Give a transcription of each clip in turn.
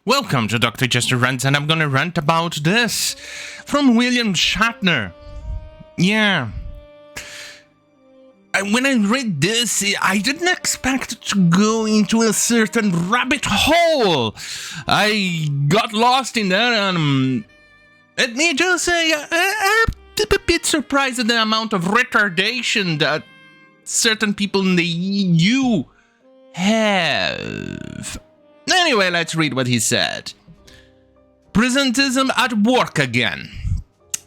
Welcome to Dr. Jester Rants, and I'm gonna rant about this from William Shatner. Yeah. When I read this, I didn't expect it to go into a certain rabbit hole. I got lost in there, and let me just say, I'm a bit surprised at the amount of retardation that certain people in the EU have. Anyway, let's read what he said. Presentism at work again.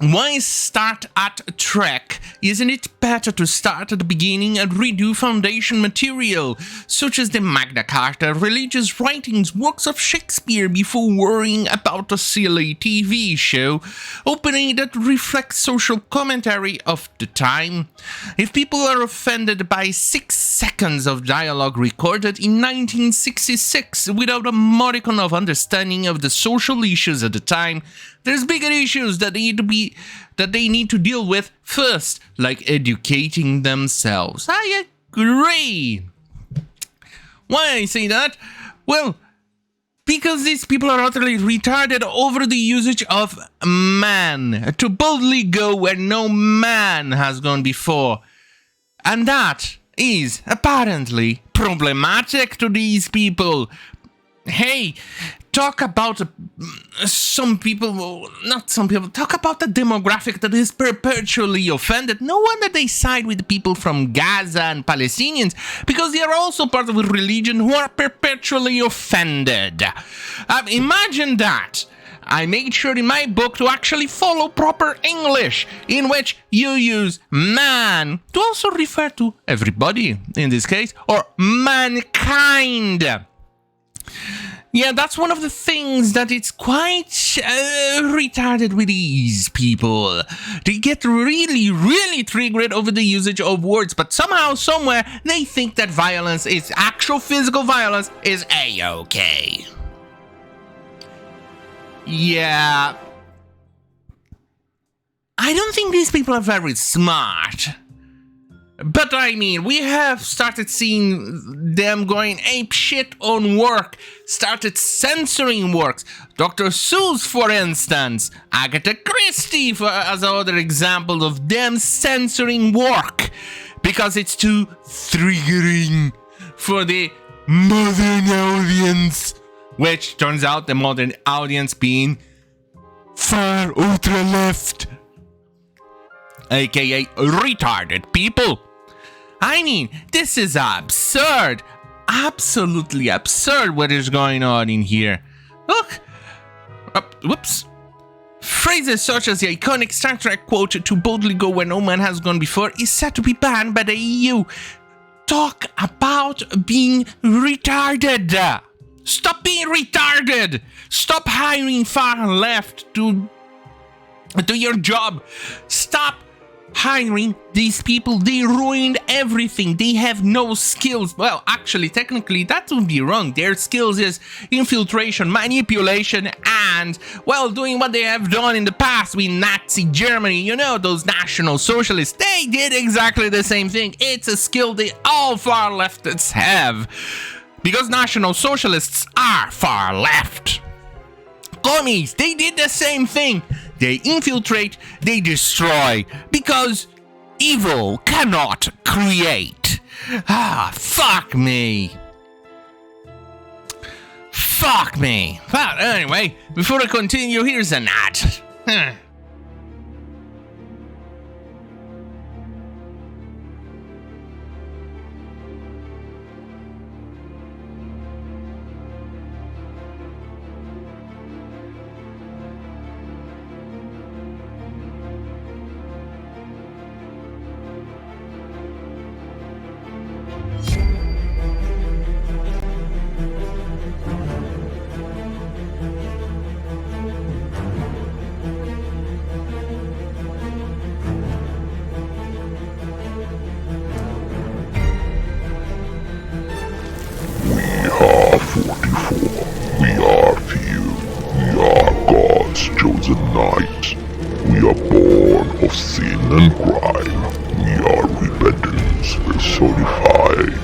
Why start at Trek? Isn't it better to start at the beginning and redo foundation material, such as the Magna Carta, religious writings, works of Shakespeare, before worrying about a silly TV show, opening that reflects social commentary of the time? If people are offended by 6 seconds of dialogue recorded in 1966 without a modicum of understanding of the social issues at the time, there's bigger issues that they need to deal with first, like educating themselves. I agree. Why I say that? Well, because these people are utterly retarded over the usage of man, to boldly go where no man has gone before. And that is apparently problematic to these people. Hey, talk about talk about the demographic that is perpetually offended. No wonder they side with the people from Gaza and Palestinians, because they are also part of a religion who are perpetually offended. Imagine that. I made sure in my book to actually follow proper English, in which you use man to also refer to everybody, in this case, or mankind. Yeah, that's one of the things that it's quite retarded with these people. They get really, really triggered over the usage of words, but somehow, somewhere, they think that violence is actual physical violence is A-okay. Yeah. I don't think these people are very smart. But I mean, we have started seeing them going apeshit on work, started censoring works. Dr. Seuss, for instance, Agatha Christie as another example of them censoring work because it's too triggering for the modern audience, which turns out the modern audience being far ultra left, aka retarded people. I mean, this is absurd. Absolutely absurd what is going on in here. Look. Whoops. Phrases such as the iconic Star Trek quote, "to boldly go where no man has gone before," is said to be banned by the EU. Talk about being retarded. Stop being retarded. Stop hiring far left to do your job. Stop hiring these people. They ruined everything. They have no skills. Well, actually, technically, that would be wrong. Their skills is infiltration, manipulation, and, well, doing what they have done in the past with Nazi Germany. You know, those National Socialists. They did exactly the same thing. It's a skill they all far leftists have, because National Socialists are far left. Commies, they did the same thing. They infiltrate, they destroy, because evil cannot create. Fuck me. Fuck me. But anyway, before I continue, here's an ad. Night. We are born of sin and crime. We are repentance personified.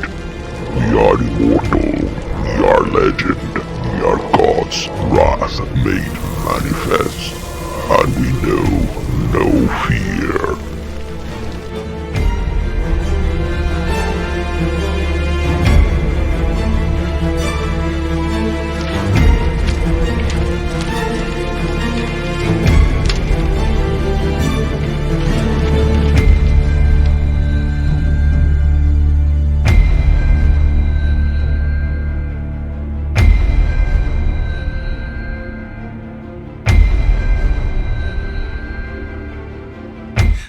We are immortal. We are legend. We are God. God's wrath made manifest, and we know no fear.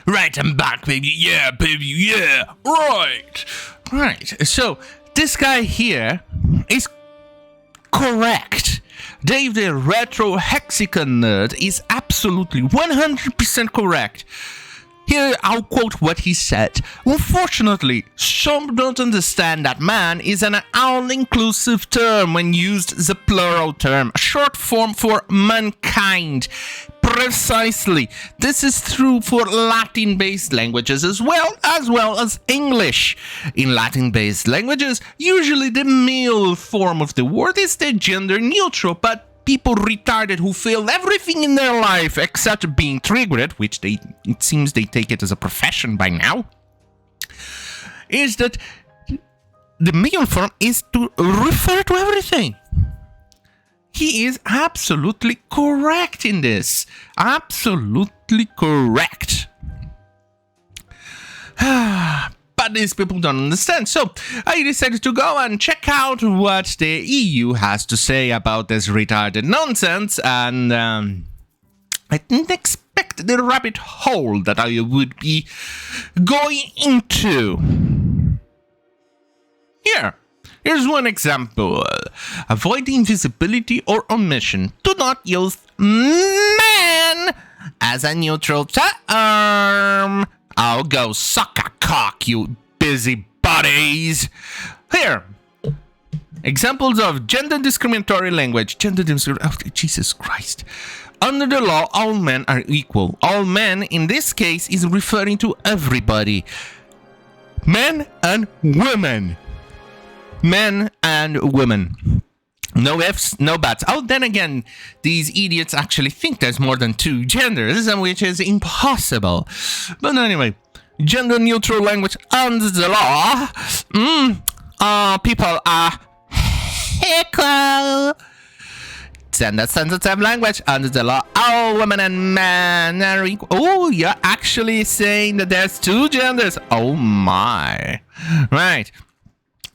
Right, I'm back, baby. Yeah, baby, yeah. Right. So, this guy here is correct. Dave the Retro Hexagon Nerd is absolutely 100% correct. Here, I'll quote what he said. Unfortunately, some don't understand that man is an all-inclusive term when used as a plural term, a short form for mankind. Precisely. This is true for Latin-based languages as well as English. In Latin-based languages, usually the male form of the word is the gender neutral, but people retarded who fail everything in their life except being triggered, which it seems they take it as a profession by now, is that the male form is to refer to everything. He is absolutely correct in this. Absolutely correct. But these people don't understand. So I decided to go and check out what the EU has to say about this retarded nonsense. And I didn't expect the rabbit hole that I would be going into. Here's one example. Avoid invisibility or omission. Do not use man as a neutral term. I'll go suck a cock, you busybodies. Here. Examples of gender discriminatory language. Oh, Jesus Christ. Under the law, all men are equal. All men, in this case, is referring to everybody. Men and women. Men and women. No ifs, no buts. Oh, then again, these idiots actually think there's more than two genders, which is impossible. But anyway, gender neutral language under the law. People are equal. Gender sensitive language under the law. All women and men are equal. Oh, you're actually saying that there's two genders. Oh my. Right.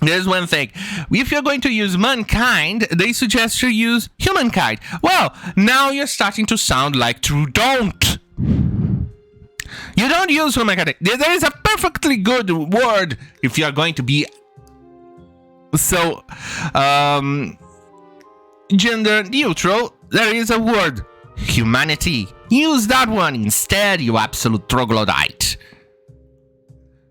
There's one thing. If you're going to use mankind, they suggest you use humankind. Well, now you're starting to sound like true don't. You don't use humankind. There is a perfectly good word if you're going to be so gender neutral. There is a word, humanity. Use that one instead, you absolute troglodyte.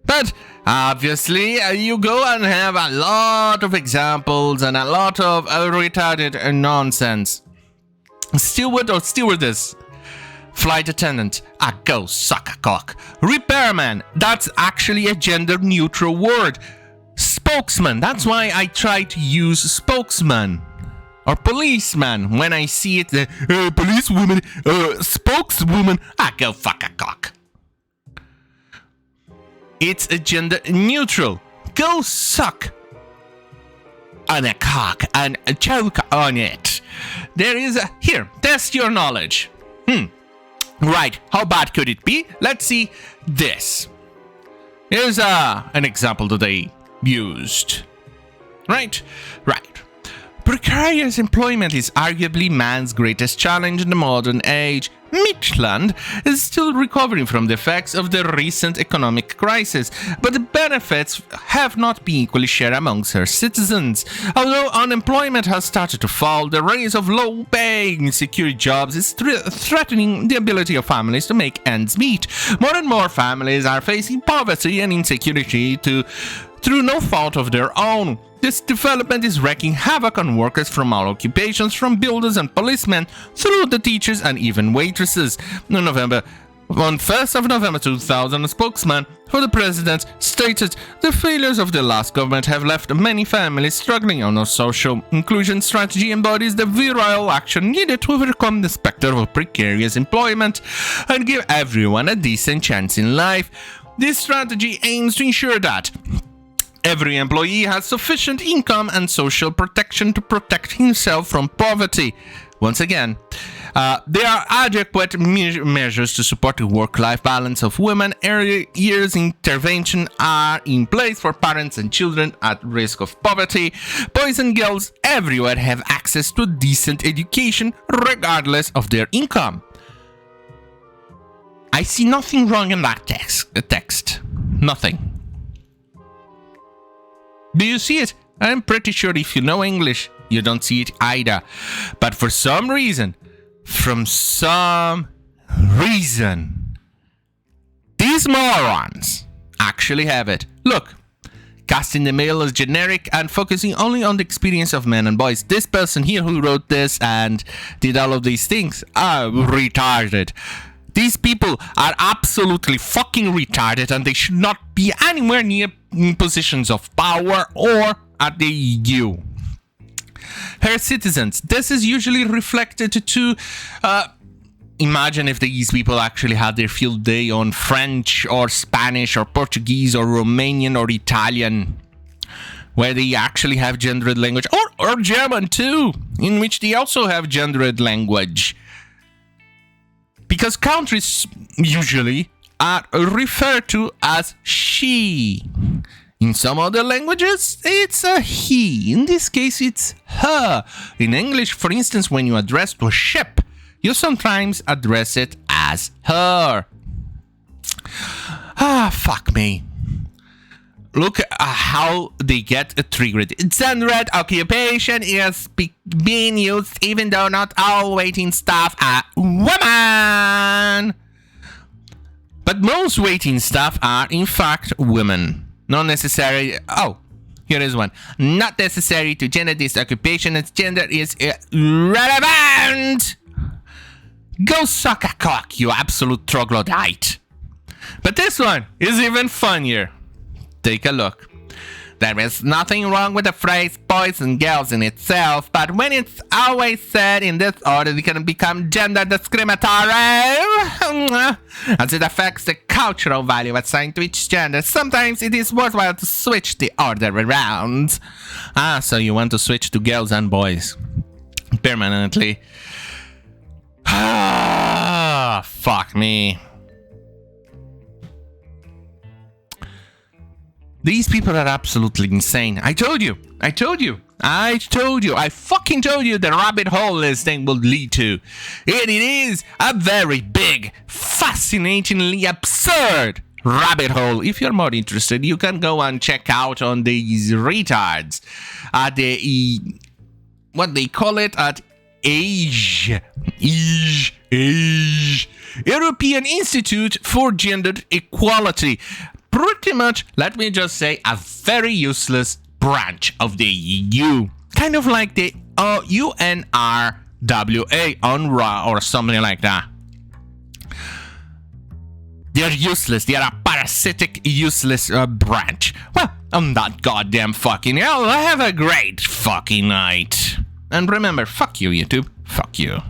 But obviously, you go and have a lot of examples and a lot of retarded nonsense. Steward or stewardess. Flight attendant. Go suck a cock. Repairman. That's actually a gender neutral word. Spokesman. That's why I try to use spokesman. Or policeman. When I see it, policewoman, spokeswoman. Go fuck a cock. It's a gender neutral. Go suck on a cock and choke on it. There is a... Here, test your knowledge. Right, how bad could it be? Let's see this. Here's an example that they used. Right. Precarious employment is arguably man's greatest challenge in the modern age. MacLeod is still recovering from the effects of the recent economic crisis, but the benefits have not been equally shared amongst her citizens. Although unemployment has started to fall, the rise of low-paying security jobs is threatening the ability of families to make ends meet. More and more families are facing poverty and insecurity through no fault of their own. This development is wreaking havoc on workers from all occupations, from builders and policemen through the teachers and even waitresses. In November On 1st of November 2000, a spokesman for the president stated the failures of the last government have left many families struggling on a social inclusion strategy embodies the virile action needed to overcome the specter of precarious employment and give everyone a decent chance in life. This strategy aims to ensure that every employee has sufficient income and social protection to protect himself from poverty. Once again, there are adequate measures to support the work-life balance of women. Early years intervention are in place for parents and children at risk of poverty. Boys and girls everywhere have access to decent education regardless of their income. I see nothing wrong in that text. Nothing. Do you see it? I'm pretty sure if you know English, you don't see it either. But for some reason, these morons actually have it. Look, casting the male as generic and focusing only on the experience of men and boys. This person here who wrote this and did all of these things are retarded. These people are absolutely fucking retarded and they should not be anywhere near positions of power or at the EU. Her citizens, this is usually reflected to imagine if these people actually had their field day on French or Spanish or Portuguese or Romanian or Italian, where they actually have gendered language, or German too, in which they also have gendered language. Because countries usually are referred to as she. In some other languages, it's a he. In this case, it's her. In English, for instance, when you address to a ship, you sometimes address it as her. Fuck me. Look at how they get triggered. Gendered occupation is being used even though not all waiting staff are women. But most waiting staff are in fact women. Not necessary. Oh, here is one. Not necessary to gender this occupation as gender is irrelevant. Go suck a cock, you absolute troglodyte. But this one is even funnier. Take a look. There is nothing wrong with the phrase boys and girls in itself, but when it's always said in this order, it can become gender discriminatory, as it affects the cultural value assigned to each gender. Sometimes it is worthwhile to switch the order around. So you want to switch to girls and boys permanently. Fuck me. These people are absolutely insane. I told you. I fucking told you the rabbit hole this thing will lead to. And it is a very big, fascinatingly absurd rabbit hole. If you're more interested, you can go and check out on these retards at the, what they call it, at Eige. European Institute for Gender Equality. Pretty much, let me just say, a very useless branch of the EU. Kind of like the UNRWA, UNRWA, or something like that. They're useless. They are a parasitic, useless branch. Well, on that goddamn fucking hell, have a great fucking night. And remember, fuck you, YouTube. Fuck you.